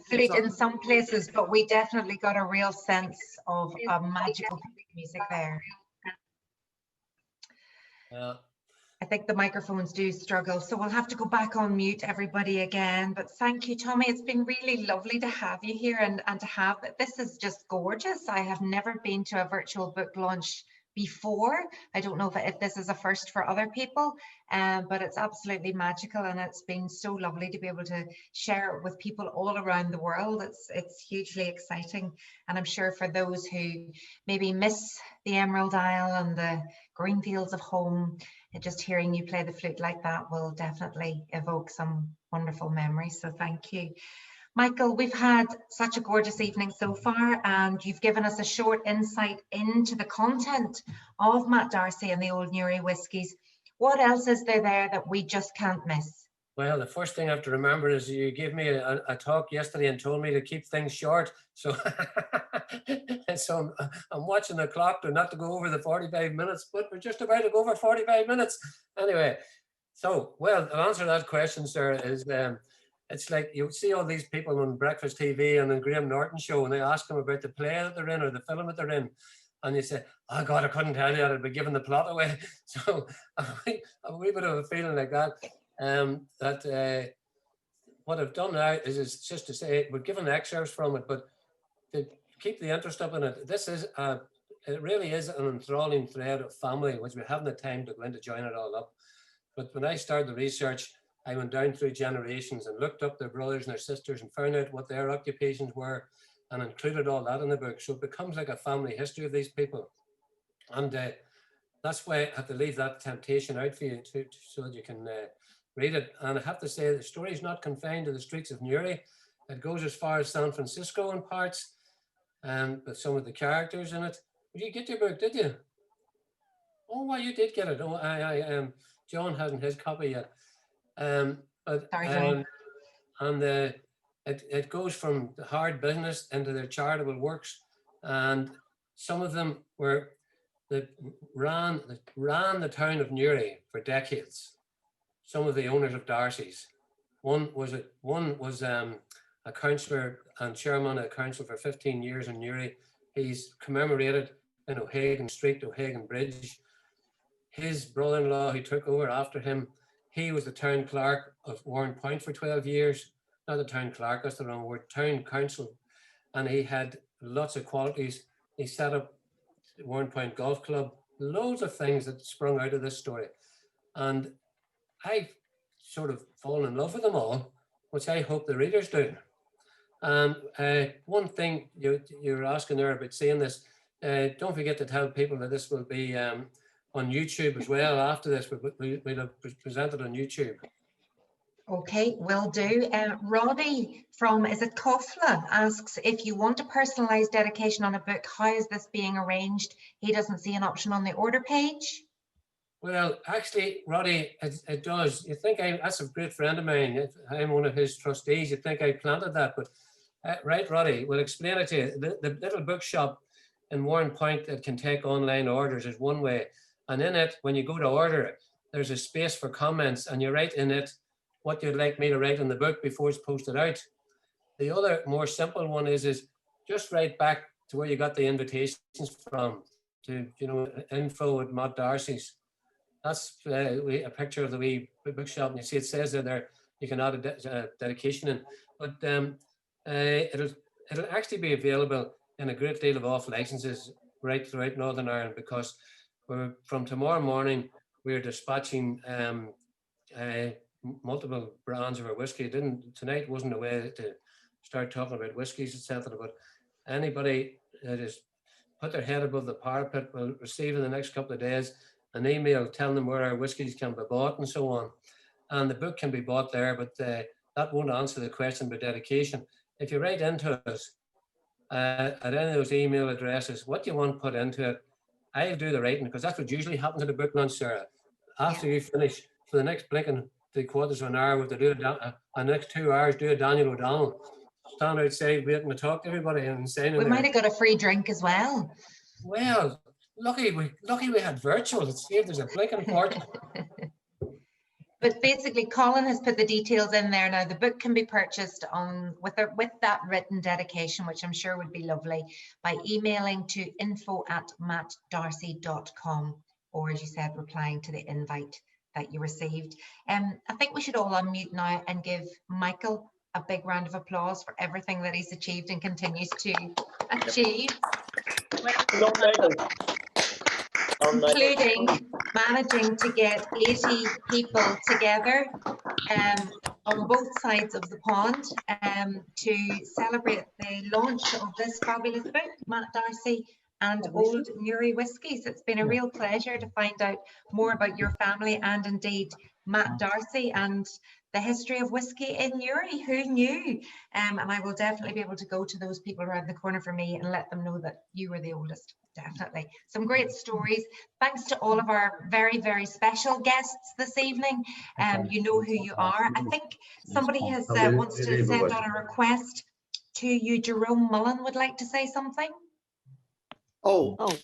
flute in some places, but we definitely got a real sense of magical music there. I think the microphones do struggle, so we'll have to go back on mute, everybody, again. But thank you, Tommy. It's been really lovely to have you here and to have this is just gorgeous. I have never been to a virtual book launch before. I don't know if this is a first for other people, but it's absolutely magical, and it's been so lovely to be able to share it with people all around the world. It's hugely exciting, and I'm sure for those who maybe miss the Emerald Isle and the green fields of home, just hearing you play the flute like that will definitely evoke some wonderful memories. So thank you. Michael, we've had such a gorgeous evening so far, and you've given us a short insight into the content of Matt Darcy and the Old Newry Whiskies. What else is there that we just can't miss? Well, the first thing I have to remember is you gave me a talk yesterday and told me to keep things short. So, so I'm watching the clock to not to go over the 45 minutes, but we're just about to go over 45 minutes. Anyway, so, well, the answer to that question, sir, is it's like you see all these people on Breakfast TV and the Graham Norton show, and they ask them about the play that they're in or the film that they're in. And you say, oh God, I couldn't tell you, I'd be giving the plot away. So a wee bit of a feeling like that. What I've done now is just to say we're given excerpts from it, but to keep the interest up in it, this is it really is an enthralling thread of family, which we haven't the time to go in to join it all up. But when I started the research, I went down through generations and looked up their brothers and their sisters and found out what their occupations were and included all that in the book. So it becomes like a family history of these people. And that's why I have to leave that temptation out for you so that you can read it. And I have to say the story is not confined to the streets of Newry. It goes as far as San Francisco in parts, with some of the characters in it. Did you get your book, did you? Oh, well, you did get it. Oh, John hasn't his copy yet. It goes from the hard business into their charitable works, and some of them ran the town of Newry for decades. Some of the owners of Darcy's. One was a councillor and chairman of the council for 15 years in Newry. He's commemorated in O'Hagan Street, O'Hagan Bridge. His brother-in-law, who took over after him, He was the town clerk of Warren Point for 12 years. Not the town clerk, that's the wrong word, town council. And he had lots of qualities. He set up the Warren Point Golf Club, loads of things that sprung out of this story. And I've sort of fallen in love with them all, which I hope the readers do. And one thing you're asking there about seeing this, don't forget to tell people that this will be on YouTube as well after this. We'll have presented on YouTube. Okay, will do. Roddy from, is it Kofla, asks, if you want a personalised dedication on a book, how is this being arranged? He doesn't see an option on the order page. Well, actually, Roddy, it does. You think that's a great friend of mine. I'm one of his trustees. You think I planted that, but right, Roddy, we'll explain it to you. The little bookshop in Warren Point that can take online orders is one way. And in it, when you go to order it, there's a space for comments and you write in it what you'd like me to write in the book before it's posted out. The other more simple one is just write back to where you got the invitations from, to, info at Matt Darcy's. That's a picture of the wee bookshop, and you see it says there you can add a dedication in. But it'll actually be available in a great deal of off licenses right throughout Northern Ireland, because from tomorrow morning we're dispatching multiple brands of our whiskey. Tonight wasn't a way to start talking about whiskies, etc. But anybody that has put their head above the parapet will receive in the next couple of days an email telling them where our whiskies can be bought and so on. And the book can be bought there, but that won't answer the question about dedication. If you write into us at any of those email addresses, what you want put into it, I'll do the writing, because that's what usually happens at a book launch, Sarah. After you finish, for the next blinking 3/4 of an hour, we have to do the next 2 hours, do a Daniel O'Donnell. Stand outside waiting to talk to everybody and saying. We might have got a free drink as well. Well, lucky we had virtual. It saved us a blinking fortune. But basically, Colin has put the details in there now. The book can be purchased with that written dedication, which I'm sure would be lovely, by emailing to info@mattdarcy.com, or, as you said, replying to the invite that you received. I think we should all unmute now and give Michael a big round of applause for everything that he's achieved and continues to achieve. Including managing to get 80 people together on both sides of the pond to celebrate the launch of this fabulous book, Matt Darcy and Old Newry Whiskies. It's been a real pleasure to find out more about your family and indeed Matt Darcy and the history of whiskey in Newry. Who knew? And I will definitely be able to go to those people around the corner for me and let them know that you were the oldest. Definitely. Some great stories. Thanks to all of our very, very special guests this evening. You know who you are. I think somebody has wants to send on a request to you. Jerome Mullen would like to say something. Hello,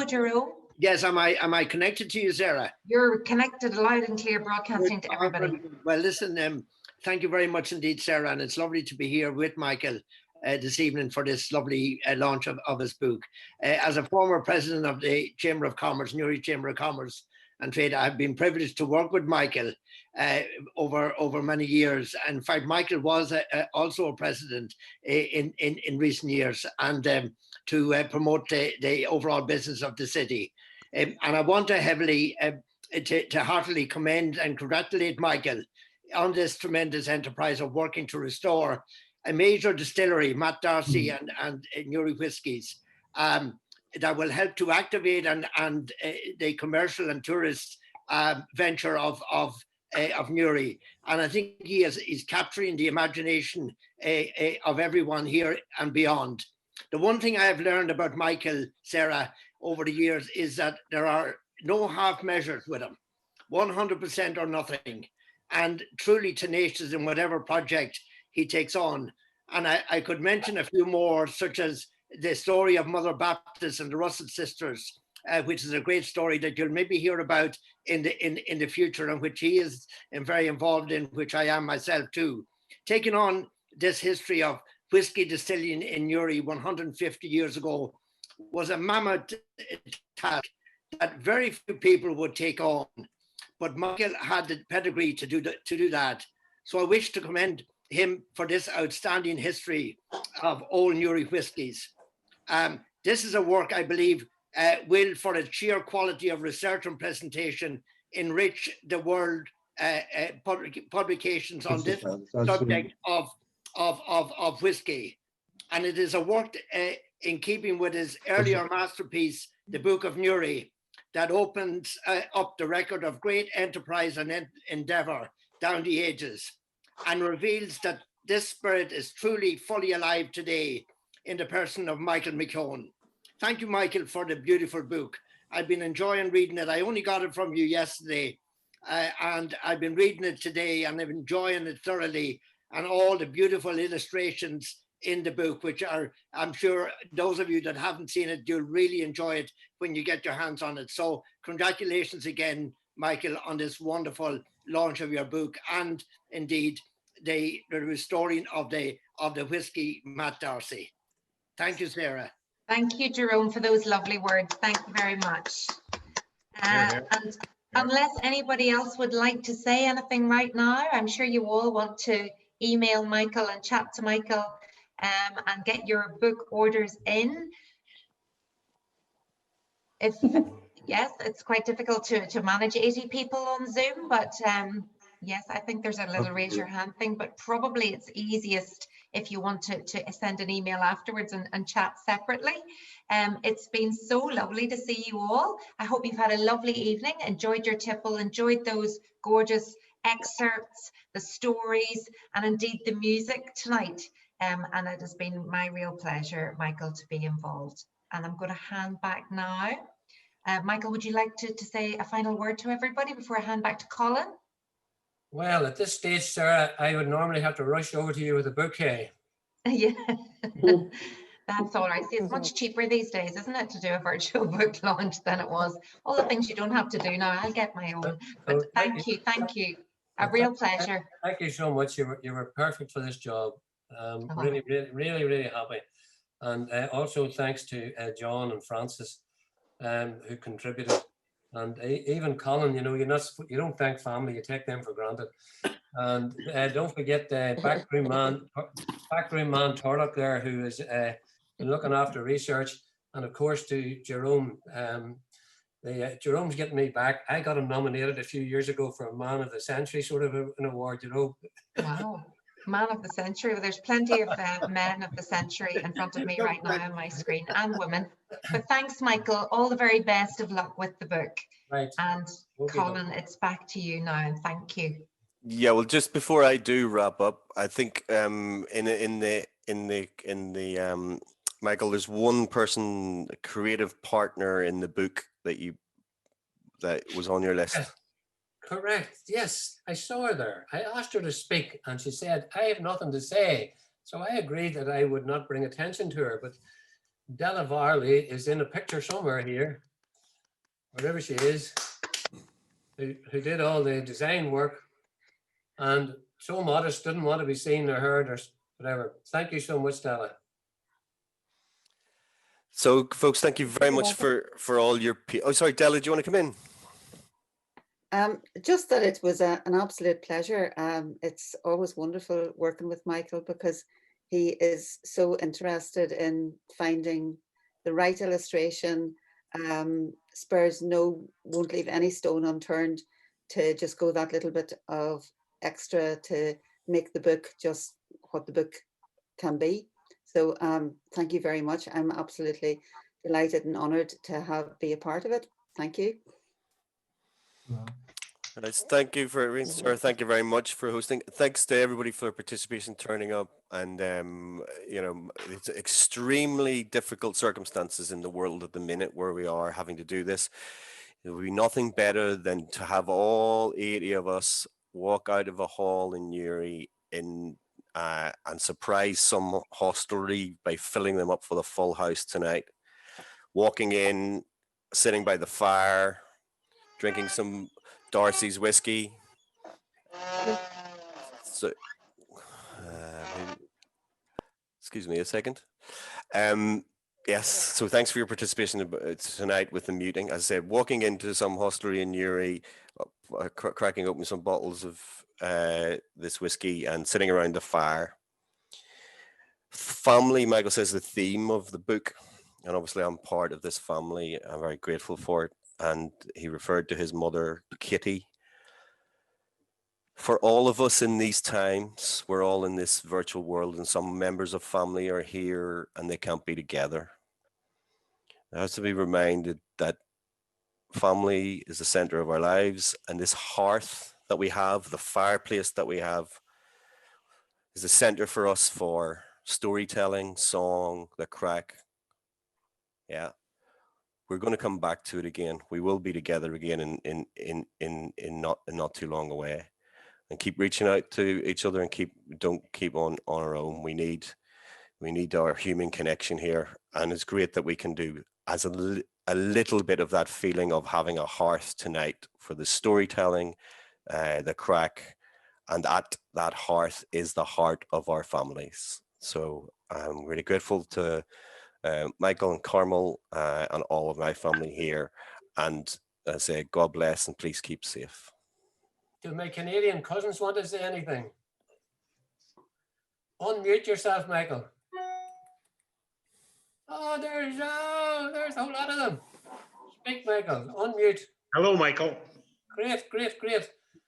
Jerome. Yes, am I connected to you, Sarah? You're connected loud and clear, broadcasting to everybody. Well, listen, thank you very much indeed, Sarah, and it's lovely to be here with Michael this evening for this lovely launch of his book. As a former president of the Chamber of Commerce, Newry Chamber of Commerce and Trade, I've been privileged to work with Michael over many years. In fact, Michael was also a president in recent years, and to promote the overall business of the city. And I want to heartily commend and congratulate Michael on this tremendous enterprise of working to restore a major distillery, Matt Darcy and Newry Whiskies, that will help to activate and the commercial and tourist venture of Newry. And I think he's capturing the imagination of everyone here and beyond. The one thing I have learned about Michael, Sarah, over the years is that there are no half measures with him, 100% or nothing, and truly tenacious in whatever project he takes on. And I could mention a few more, such as the story of Mother Baptist and the Russell sisters, which is a great story that you'll maybe hear about in the future, and which he is very involved in, which I am myself too. Taking on this history of whiskey distilling in Newry 150 years ago was a mammoth task that very few people would take on. but Michael had the pedigree to do that. So I wish to commend him for this outstanding history of Old Newry Whiskies. This is a work I believe will, for its sheer quality of research and presentation, enrich the world publications on this subject of whiskey. And it is a work in keeping with his earlier masterpiece, The Book of Newry, that opens up the record of great enterprise and endeavour down the ages, and reveals that this spirit is truly fully alive today in the person of Michael McKeown. Thank you, Michael, for the beautiful book. I've been enjoying reading it. I only got it from you yesterday, and I've been reading it today, and I'm enjoying it thoroughly, and all the beautiful illustrations in the book, which are, I'm sure those of you that haven't seen it, you'll really enjoy it when you get your hands on it. So congratulations again, Michael, on this wonderful launch of your book, and indeed the restoring of the whiskey Matt Darcy. Thank you, Sarah. Thank you, Jerome, for those lovely words. Thank you very much. And unless anybody else would like to say anything right now, I'm sure you all want to email Michael and chat to Michael and get your book orders in. Yes, it's quite difficult to manage 80 people on Zoom, but yes, I think there's a little raise your hand thing, but probably it's easiest if you want to send an email afterwards and chat separately. It's been so lovely to see you all. I hope you've had a lovely evening, enjoyed your tipple, enjoyed those gorgeous excerpts, the stories, and indeed the music tonight. And it has been my real pleasure, Michael, to be involved. And I'm going to hand back now. Michael, would you like to say a final word to everybody before I hand back to Colin? Well, at this stage, Sarah, I would normally have to rush over to you with a bouquet. Yeah, that's all right. See, it's much cheaper these days, isn't it, to do a virtual book launch than it was. All the things you don't have to do now, I'll get my own. But thank you. A real pleasure. Thank you so much. You were perfect for this job. Really happy. And also thanks to John and Francis, who contributed. And even Colin, you know, you don't thank family, you take them for granted. And don't forget the backroom man Turlock there, who has been looking after research. And of course to Jerome, Jerome's getting me back. I got him nominated a few years ago for a Man of the Century sort of an award, you know. Wow. Man of the Century. Well, there's plenty of men of the century in front of me right now on my screen, and women. But thanks, Michael. All the very best of luck with the book. Right. And Colin, it's back to you now, and thank you. Yeah, well, just before I do wrap up, I think Michael, there's one person, a creative partner in the book that was on your list. Correct. Yes, I saw her there. I asked her to speak and she said, I have nothing to say. So I agreed that I would not bring attention to her. But Della Varley is in a picture somewhere here, wherever she is, who did all the design work and so modest, didn't want to be seen or heard or whatever. Thank you so much, Della. So, folks, thank you very much for all your... Oh, sorry, Della, do you want to come in? Just that it was an absolute pleasure. It's always wonderful working with Michael because he is so interested in finding the right illustration. Won't leave any stone unturned to just go that little bit of extra to make the book just what the book can be. So thank you very much. I'm absolutely delighted and honoured to be a part of it. Thank you. Thank you thank you very much for hosting. Thanks to everybody for participation, turning up, and you know, it's extremely difficult circumstances in the world at the minute where we are having to do this. There would be nothing better than to have all 80 of us walk out of a hall in Newry and surprise some hostelry by filling them up for the full house tonight. Walking in, sitting by the fire, drinking some Darcy's whiskey. So, excuse me a second. Yes, so thanks for your participation tonight with the muting. As I said, walking into some hostelry in Newry, cracking open some bottles of this whiskey and sitting around the fire. Family, Michael says, the theme of the book, and obviously I'm part of this family. I'm very grateful for it. And he referred to his mother, Kitty. For all of us in these times, we're all in this virtual world, and some members of family are here and they can't be together. There has to be reminded that family is the center of our lives, and this hearth that we have, the fireplace that we have, is the center for us for storytelling, song, the crack. Yeah, we're going to come back to it again. We will be together again in not too long away, and keep reaching out to each other, and don't keep on our own. We need our human connection here, and it's great that we can do as a little bit of that feeling of having a hearth tonight for the storytelling, the crack, and that hearth is the heart of our families. So I'm really grateful to Michael and Carmel and all of my family here, and I say God bless and please keep safe. Do my Canadian cousins want to say anything? Unmute yourself, Michael. Oh, there's a whole lot of them. Speak, Michael. Unmute. Hello, Michael. Great.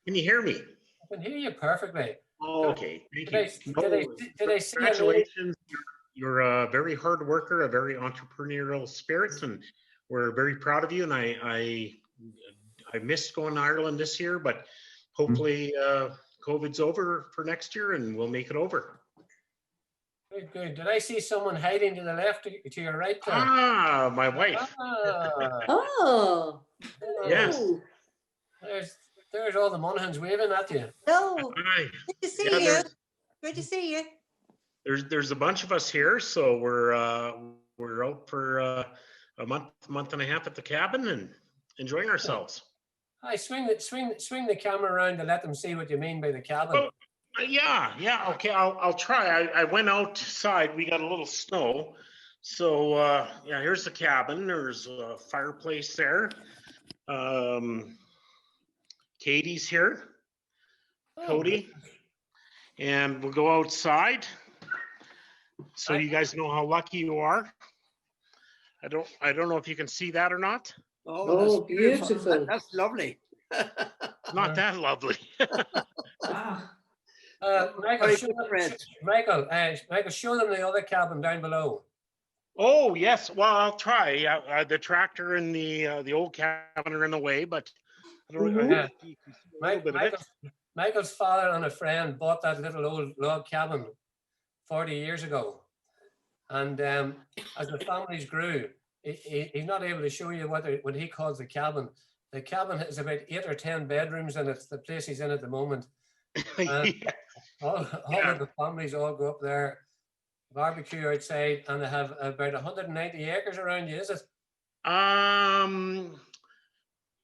Can you hear me? I can hear you perfectly. Oh, okay, thank you. Did I see Congratulations. You're a very hard worker, a very entrepreneurial spirit, and we're very proud of you. And I missed going to Ireland this year, but hopefully COVID's over for next year and we'll make it over. Good. Did I see someone hiding to the left, to your right? Ah, my wife. Oh. Yes. There's all the Monaghan's waving at you. No. Hi. Good to see you. Good to see you. There's a bunch of us here, so we're out for a month and a half at the cabin and enjoying ourselves. I swing the camera around to let them see what you mean by the cabin. Oh, yeah. Okay, I'll try. I went outside. We got a little snow, so yeah. Here's the cabin. There's a fireplace there. Katie's here. Cody, and we'll go outside. So you guys know how lucky you are. I don't know if you can see that or not. Oh, that's beautiful. That's lovely. Not that lovely. Michael, show them the other cabin down below. Oh yes, well I'll try. The tractor and the old cabin are in the way, but I don't know. Michael's father and a friend bought that little old log cabin 40 years ago, and as the families grew, he's not able to show you what he calls the cabin. The cabin has about 8 or 10 bedrooms in it. The place he's in at the moment. All of the families all go up there, barbecue outside, and they have about 190 acres around you, is it?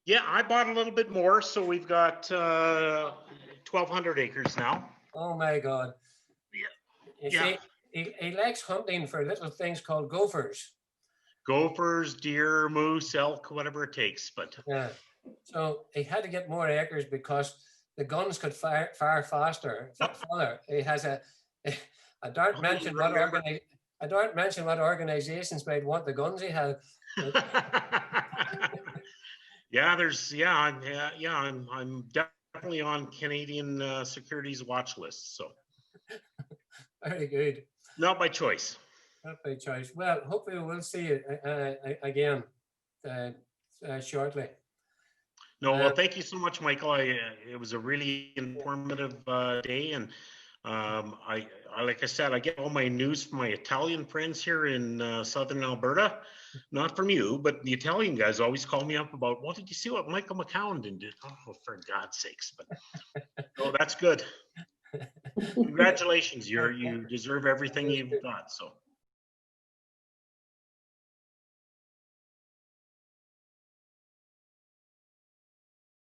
Yeah, I bought a little bit more, so we've got 1,200 acres now. Oh my God! You see, he likes hunting for little things called gophers. Gophers, deer, moose, elk, whatever it takes. But yeah, so he had to get more acres because the guns could fire faster. Father, he has I don't mention what organizations might want the guns he had. Yeah, I'm definitely on Canadian Securities watch list. So very good. Not by choice. Not by choice. Well, hopefully we'll see you again shortly. No, well, thank you so much, Michael. It was a really informative day, and I like I said, I get all my news from my Italian friends here in southern Alberta. Not from you, but the Italian guys always call me up about, well, did you see what Michael McKeown did? Oh, for God's sakes! But oh, that's good. Congratulations, you deserve everything you've got. So